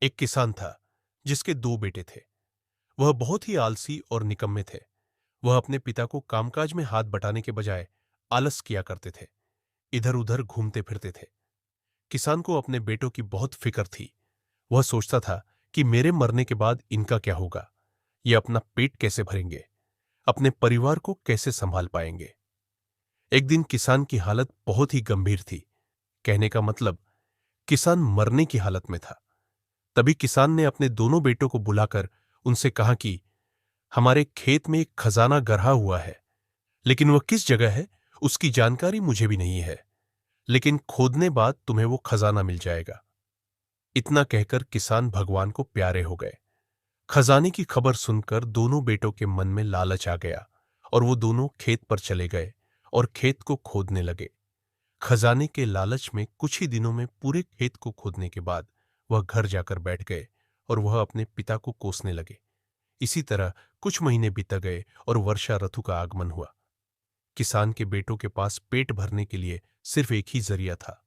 एक किसान था जिसके दो बेटे थे। वह बहुत ही आलसी और निकम्मे थे। वह अपने पिता को कामकाज में हाथ बटाने के बजाय आलस किया करते थे, इधर उधर घूमते फिरते थे। किसान को अपने बेटों की बहुत फिक्र थी। वह सोचता था कि मेरे मरने के बाद इनका क्या होगा, ये अपना पेट कैसे भरेंगे, अपने परिवार को कैसे संभाल पाएंगे। एक दिन किसान की हालत बहुत ही गंभीर थी। कहने का मतलब, किसान मरने की हालत में था। तभी किसान ने अपने दोनों बेटों को बुलाकर उनसे कहा कि हमारे खेत में एक खजाना गढ़ा हुआ है, लेकिन वह किस जगह है उसकी जानकारी मुझे भी नहीं है, लेकिन खोदने बाद तुम्हें वो खजाना मिल जाएगा। इतना कहकर किसान भगवान को प्यारे हो गए। खजाने की खबर सुनकर दोनों बेटों के मन में लालच आ गया और वो दोनों खेत पर चले गए और खेत को खोदने लगे। खजाने के लालच में कुछ ही दिनों में पूरे खेत को खोदने के बाद वह घर जाकर बैठ गए और वह अपने पिता को कोसने लगे। इसी तरह कुछ महीने बीत गए और वर्षा ऋतु का आगमन हुआ। किसान के बेटों के पास पेट भरने के लिए सिर्फ एक ही जरिया था,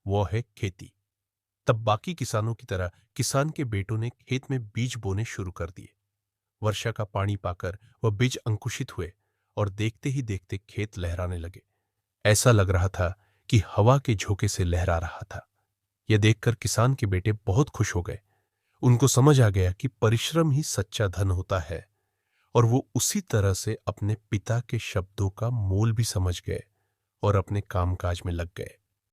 वो है खेती। तब बाकी किसानों की तरह किसान के बेटों ने खेत में बीज बोने शुरू कर दिए। वर्षा का पानी पाकर वह बीज अंकुशित हुए और देखते ही देखते खेत लहराने लगे। ऐसा लग रहा था कि हवा के झोंके से लहरा रहा था। यह देखकर किसान के बेटे बहुत खुश हो गए। उनको समझ आ गया कि परिश्रम ही सच्चा धन होता है, और वो उसी तरह से अपने पिता के शब्दों का मोल भी समझ गए और अपने कामकाज में लग गए।